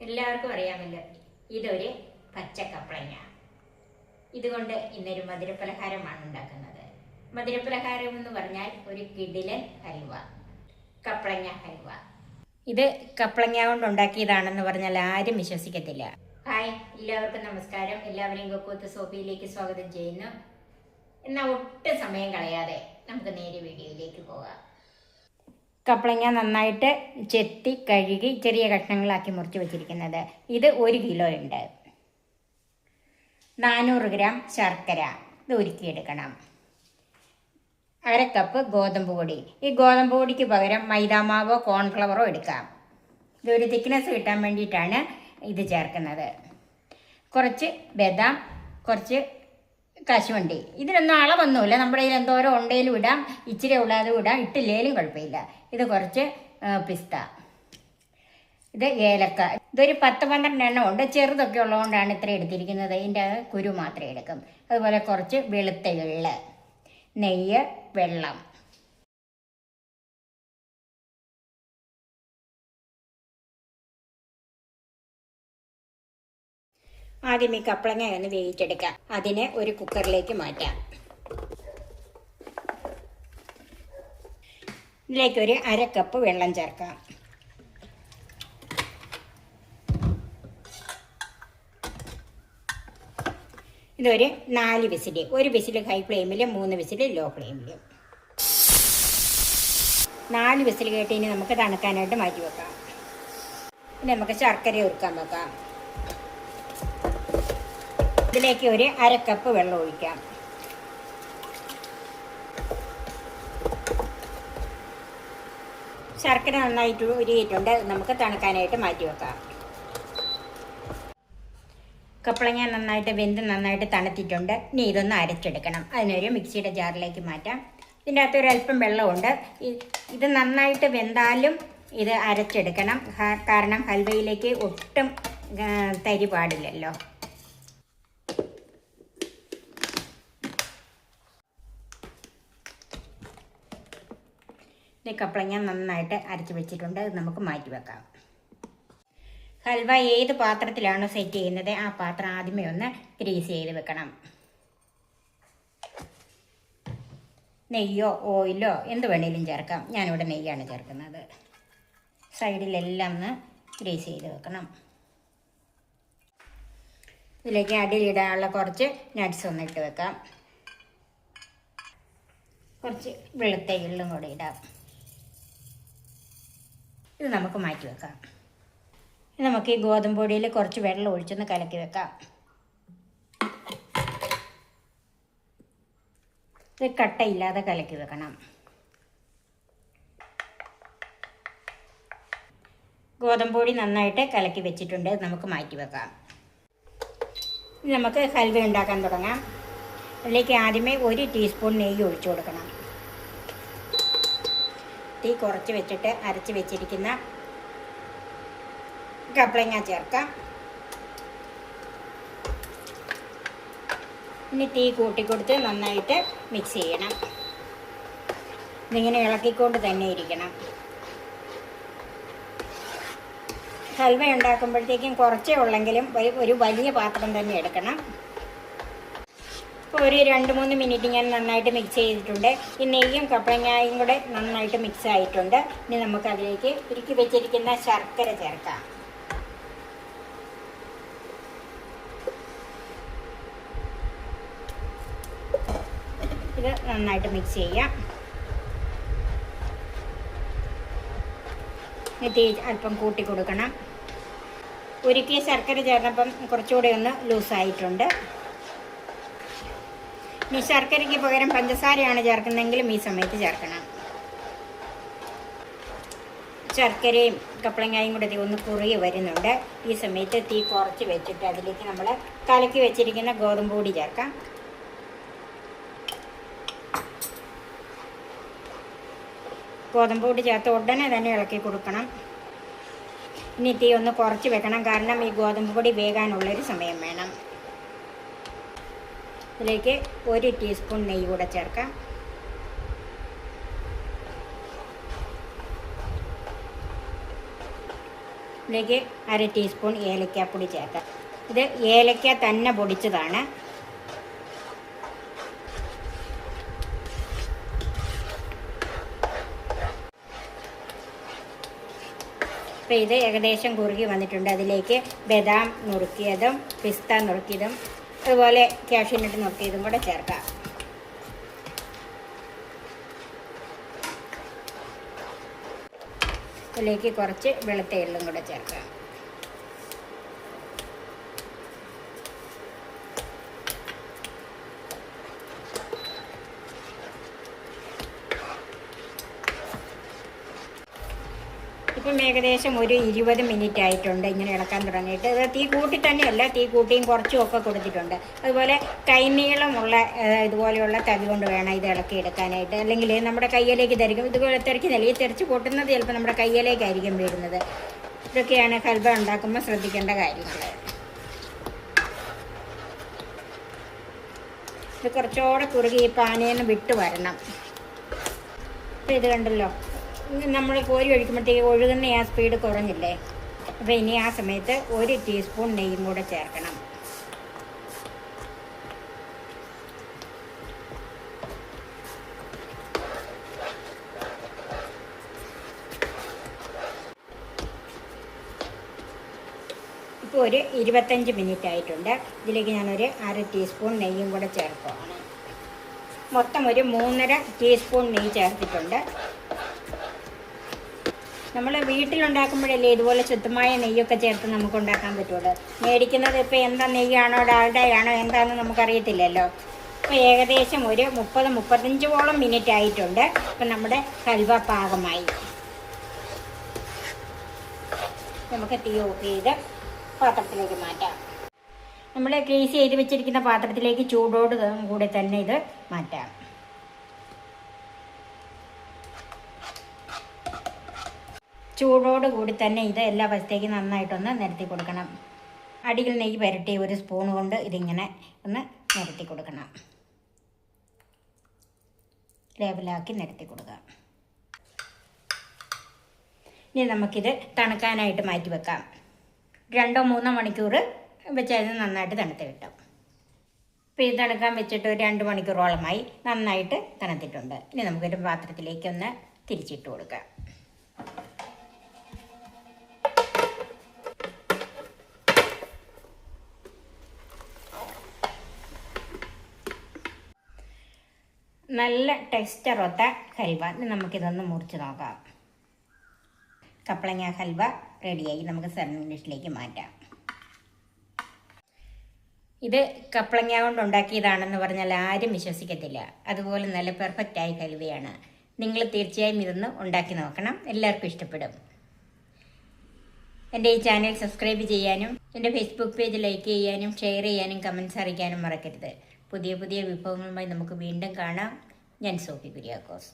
എല്ലാവർക്കും അറിയാമല്ലോ, ഇതൊരു പച്ചക്കപ്പളങ്ങ. ഇതുകൊണ്ട് ഇന്നൊരു മധുരപലഹാരമാണ് ഉണ്ടാക്കുന്നത്. മധുരപലഹാരം എന്ന് പറഞ്ഞാൽ ഒരു കിടിലൻ ഹൽവ, കപ്പളങ്ങ ഹൽവ. ഇത് കപ്പളങ്ങ കൊണ്ട് ഉണ്ടാക്കിയതാണെന്ന് പറഞ്ഞാൽ ആരും വിശ്വസിക്കത്തില്ല. ഹായ്, എല്ലാവർക്കും നമസ്കാരം. എല്ലാവരെയും കൊക്കൂത്ത് സോപ്പിയിലേക്ക് സ്വാഗതം ചെയ്യുന്നു. എന്നാൽ ഒട്ടും സമയം കളയാതെ നമുക്ക് നേരെ വീഡിയോയിലേക്ക് പോകാം. കപ്പളങ്ങ നന്നായിട്ട് ചെത്തി കഴുകി ചെറിയ കഷ്ണങ്ങളാക്കി മുറിച്ച് വെച്ചിരിക്കുന്നത്. ഇത് 1 കിലോ ഉണ്ട്. 400 ഗ്രാം ശർക്കര ഇത് ഉരുക്കിയെടുക്കണം. 1/2 കപ്പ് ഗോതമ്പ് പൊടി. ഈ ഗോതമ്പ് പൊടിക്ക് പകരം മൈദാമാവോ കോൺഫ്ലവറോ എടുക്കാം. ഇതൊരു തിക്നെസ് കിട്ടാൻ വേണ്ടിയിട്ടാണ് ഇത് ചേർക്കുന്നത്. കുറച്ച് ബദാം, കുറച്ച് കശുവണ്ടി. ഇതിനൊന്നും അളവൊന്നുമില്ല, നമ്മുടെ കയ്യിൽ എന്തോരം ഉണ്ടെങ്കിലും ഇടാം, ഇച്ചിരി ഉള്ളതും ഇടാം, ഇട്ടില്ലേലും കുഴപ്പമില്ല. ഇത് കുറച്ച് പിസ്ത, ഇത് ഏലക്ക. ഇതൊരു 10-12 എണ്ണം ഉണ്ട്. ചെറുതൊക്കെ ഉള്ളതുകൊണ്ടാണ് ഇത്ര എടുത്തിരിക്കുന്നത്. ഇതിൻ്റെ കുരു മാത്രമേ എടുക്കും. അതുപോലെ കുറച്ച് വെളുത്ത എള്ള്, നെയ്യ്, വെള്ളം. ആദ്യം ഈ കപ്പളങ്ങ ഒന്ന് വേവിച്ചെടുക്കാം. അതിനെ ഒരു കുക്കറിലേക്ക് മാറ്റാം. ഇതിലേക്ക് ഒരു 1/2 കപ്പ് വെള്ളം ചേർക്കാം. ഇതൊരു 4 വിസിൽ. 1 വിസിൽ ഹൈ ഫ്ലെയിമിലും 3 വിസിൽ ലോ ഫ്ലെയിമിലും. 4 വിസിൽ കേട്ട് ഇനി നമുക്ക് തണുക്കാനായിട്ട് മാറ്റി വെക്കാം. ഇനി നമുക്ക് ശർക്കര ഉരുക്കാൻ വെക്കാം. ഇതിലേക്ക് ഒരു 1/2 കപ്പ് വെള്ളം ഒഴിക്കാം. ശർക്കര നന്നായിട്ട് ഉരുകിയിട്ടുണ്ട്. നമുക്ക് തണുക്കാനായിട്ട് മാറ്റി വെക്കാം. കപ്പളങ്ങ നന്നായിട്ട് വെന്ത് നന്നായിട്ട് തണുത്തിട്ടുണ്ട്. ഇനി ഇതൊന്ന് അരച്ചെടുക്കണം. അതിനൊരു മിക്സിയുടെ ജാറിലേക്ക് മാറ്റാം. ഇതിൻ്റെ അകത്ത് ഒരു അല്പം വെള്ളമുണ്ട്. ഇത് നന്നായിട്ട് വെന്താലും ഇത് അരച്ചെടുക്കണം. കാരണം ഹൽവയിലേക്ക് ഒട്ടും തരി പാടില്ലല്ലോ. കപ്പളങ്ങ നന്നായിട്ട് അരച്ച് വെച്ചിട്ടുണ്ട്. അത് നമുക്ക് മാറ്റി വെക്കാം. ഹൽവ ഏത് പാത്രത്തിലാണോ സെറ്റ് ചെയ്യുന്നത് ആ പാത്രം ആദ്യമേ ഒന്ന് ഗ്രീസ് ചെയ്ത് വെക്കണം. നെയ്യോ ഓയിലോ എന്ത് വേണേലും ചേർക്കാം. ഞാനിവിടെ നെയ്യാണ് ചേർക്കുന്നത്. സൈഡിലെല്ലാം ഒന്ന് ഗ്രീസ് ചെയ്ത് വെക്കണം. ഇതിലേക്ക് അടിയിലിടാനുള്ള കുറച്ച് നട്ട്സ് ഒന്ന് ഇട്ട് വെക്കാം. കുറച്ച് വെളുത്ത എള്ളും കൂടെ ഇടാം. ഇത് നമുക്ക് മാറ്റി വെക്കാം. നമുക്ക് ഈ ഗോതമ്പ് പൊടിയിൽ കുറച്ച് വെള്ളം ഒഴിച്ചൊന്ന് കലക്കി വെക്കാം. ഇത് കട്ടയില്ലാതെ കലക്കി വെക്കണം. ഗോതമ്പ് പൊടി നന്നായിട്ട് കലക്കി വെച്ചിട്ടുണ്ട്. നമുക്ക് മാറ്റി വെക്കാം. ഇനി നമുക്ക് ഹൽവ ഉണ്ടാക്കാൻ തുടങ്ങാം. അതിലേക്ക് ആദ്യമേ 1 ടീസ്പൂൺ നെയ്യ് ഒഴിച്ചു കൊടുക്കണം. തീ കുറച്ച് വെച്ചിട്ട് അരച്ച് വെച്ചിരിക്കുന്ന കപ്പളങ്ങ ചേർക്കാം. ഇനി തീ കൂട്ടിക്കൊടുത്ത് നന്നായിട്ട് മിക്സ് ചെയ്യണം. ഇതിങ്ങനെ ഇളക്കിക്കൊണ്ട് തന്നെ ഇരിക്കണം. ഹൽവ ഉണ്ടാക്കുമ്പോഴത്തേക്കും കുറച്ചേ ഉള്ളെങ്കിലും ഒരു വലിയ പാത്രം തന്നെ എടുക്കണം. ഇപ്പോൾ ഒരു 2-3 മിനിറ്റ് ഞാൻ നന്നായിട്ട് മിക്സ് ചെയ്തിട്ടുണ്ട്. ഈ നെയ്യും കപ്പളങ്ങയും കൂടെ നന്നായിട്ട് മിക്സ് ആയിട്ടുണ്ട്. ഇനി നമുക്കതിലേക്ക് ഉരുക്കി വെച്ചിരിക്കുന്ന ശർക്കര ചേർക്കാം. ഇത് നന്നായിട്ട് മിക്സ് ചെയ്യാം. തീ അല്പം കൂട്ടി കൊടുക്കണം. ഉരുക്കിയ ശർക്കര ചേർന്നപ്പം കുറച്ചുകൂടെ ഒന്ന് ലൂസായിട്ടുണ്ട്. ഇനി ശർക്കരയ്ക്ക് പകരം പഞ്ചസാരയാണ് ചേർക്കുന്നതെങ്കിലും ഈ സമയത്ത് ചേർക്കണം. ശർക്കരയും കപ്പളങ്ങയും കൂടെ ഒന്ന് കുറുകി വരുന്നുണ്ട്. ഈ സമയത്ത് തീ കുറച്ച് വെച്ചിട്ട് അതിലേക്ക് നമ്മൾ കലക്കി വെച്ചിരിക്കുന്ന ഗോതമ്പ് പൊടി ചേർക്കാം. ഗോതമ്പ് പൊടി ചേർത്ത് ഉടനെ തന്നെ ഇളക്കി കൊടുക്കണം. ഇനി തീ ഒന്ന് കുറച്ച് വെക്കണം, കാരണം ഈ ഗോതമ്പ് പൊടി വേകാനുള്ളൊരു സമയം വേണം. ഇതിലേക്ക് 1 ടീസ്പൂൺ നെയ്യ് കൂടെ ചേർക്കാം. ഇതിലേക്ക് 1/2 ടീസ്പൂൺ ഏലക്കാപ്പൊടി ചേർക്കാം. ഇത് ഏലക്ക തന്നെ പൊടിച്ചതാണ്. അപ്പോൾ ഇത് ഏകദേശം കുറുകി വന്നിട്ടുണ്ട്. അതിലേക്ക് ബദാം നുറുക്കിയതും പിസ്ത നുറുക്കിയതും അതുപോലെ കാഷ്യൂനട്ട് നുറുക്കിയതും കൂടെ ചേർക്കാം. ഇതിലേക്ക് കുറച്ച് വെളുത്ത എള്ളും കൂടെ ചേർക്കാം. ഇപ്പം ഏകദേശം ഒരു 20 മിനിറ്റ് ആയിട്ടുണ്ട് ഇങ്ങനെ ഇളക്കാൻ തുടങ്ങിയിട്ട്. ഇത് തീ കൂട്ടി തന്നെയല്ല, തീ കൂട്ടിയും കുറച്ചും ഒക്കെ കൊടുത്തിട്ടുണ്ട്. അതുപോലെ കൈനീളമുള്ള ഇതുപോലെയുള്ള തവി കൊണ്ട് വേണം ഇത് ഇളക്കിയെടുക്കാനായിട്ട്. അല്ലെങ്കിൽ നമ്മുടെ കയ്യിലേക്ക് തെറിക്കും. ഇതുപോലെ തെറിക്കുന്നില്ല, ഈ തെറിച്ച് പൊട്ടുന്നത് ചിലപ്പോൾ നമ്മുടെ കയ്യിലേക്കായിരിക്കും വീഴുന്നത്. ഇതൊക്കെയാണ് ഹൽവ ഉണ്ടാക്കുമ്പോൾ ശ്രദ്ധിക്കേണ്ട കാര്യങ്ങൾ. ഇത് കുറച്ചുകൂടെ കുറുകി ഈ പാനയിൽ നിന്ന് വിട്ട് വരണം. അപ്പോൾ ഇത് കണ്ടല്ലോ, നമ്മൾ കോരി ഒഴിക്കുമ്പോഴത്തേക്ക് ഒഴുകുന്ന ആ സ്പീഡ് കുറഞ്ഞില്ലേ. അപ്പോൾ ഇനി ആ സമയത്ത് 1 ടീസ്പൂൺ നെയ്യും കൂടെ ചേർക്കണം. ഇപ്പോൾ ഒരു 25 മിനിറ്റ് ആയിട്ടുണ്ട്. ഇതിലേക്ക് ഞാനൊരു 1/2 ടീസ്പൂൺ നെയ്യും കൂടെ ചേർക്കുകയാണ്. മൊത്തം ഒരു 3.5 ടീസ്പൂൺ നെയ്യ് ചേർത്തിട്ടുണ്ട്. നമ്മൾ വീട്ടിലുണ്ടാക്കുമ്പോഴല്ലേ ഇതുപോലെ ശുദ്ധമായ നെയ്യൊക്കെ ചേർത്ത് നമുക്ക് ഉണ്ടാക്കാൻ പറ്റുള്ളൂ. മേടിക്കുന്നത് ഇപ്പോൾ എന്താ നെയ്യാണോ ഡാൽഡയാണോ എന്താണെന്ന് നമുക്കറിയത്തില്ലല്ലോ. അപ്പോൾ ഏകദേശം ഒരു 30-35 മിനിറ്റ് ആയിട്ടുണ്ട്. അപ്പം നമ്മുടെ ഹൽവ പാകമായി. നമുക്ക് തീ ഓഫ് ചെയ്ത് പാത്രത്തിലേക്ക് മാറ്റാം. നമ്മൾ ഗ്രീസ് ചെയ്ത് വെച്ചിരിക്കുന്ന പാത്രത്തിലേക്ക് ചൂടോട് കൂടി തന്നെ ഇത് മാറ്റാം. ചൂടോട് കൂടി തന്നെ ഇത് എല്ലാ വശത്തേക്കും നന്നായിട്ടൊന്ന് നിരത്തി കൊടുക്കണം. അടിയിൽ നെയ്യ് പുരട്ടി ഒരു സ്പൂൺ കൊണ്ട് ഇതിങ്ങനെ ഒന്ന് നിരത്തി കൊടുക്കണം. ലെവലാക്കി നിരത്തി കൊടുക്കാം. ഇനി നമുക്കിത് തണുക്കാനായിട്ട് മാറ്റി വെക്കാം. 2-3 മണിക്കൂർ വെച്ചാൽ നന്നായിട്ട് തണുത്ത് കിട്ടും. ഇപ്പോൾ ഇത് തണുക്കാൻ വെച്ചിട്ട് ഒരു 2 മണിക്കൂറോളമായി നന്നായിട്ട് തണുത്തിട്ടുണ്ട്. ഇനി നമുക്കൊരു പാത്രത്തിലേക്കൊന്ന് തിരിച്ചിട്ട് കൊടുക്കാം. നല്ല ടെക്സ്ചറൊത്ത ഹൽവ. നമുക്കിതൊന്ന് മുറിച്ച് നോക്കാം. കപ്പളങ്ങ ഹൽവ റെഡിയായി. നമുക്ക് സർവിംഗ് ഡിഷിലേക്ക് മാറ്റാം. ഇത് കപ്പളങ്ങ കൊണ്ട് ഉണ്ടാക്കിയതാണെന്ന് പറഞ്ഞാൽ ആരും വിശ്വസിക്കത്തില്ല. അതുപോലെ നല്ല പെർഫെക്റ്റായ ഹൽവയാണ്. നിങ്ങൾ തീർച്ചയായും ഇതൊന്ന് ഉണ്ടാക്കി നോക്കണം. എല്ലാവർക്കും ഇഷ്ടപ്പെടും. എൻ്റെ ഈ ചാനൽ സബ്സ്ക്രൈബ് ചെയ്യാനും എൻ്റെ ഫേസ്ബുക്ക് പേജ് ലൈക്ക് ചെയ്യാനും ഷെയർ ചെയ്യാനും കമൻറ്റ്സ് അറിയിക്കാനും മറക്കരുത്. പുതിയ പുതിയ വിഭവങ്ങളുമായി നമുക്ക് വീണ്ടും കാണാം. ഞാൻ സോഫി കുര്യാക്കോസ്.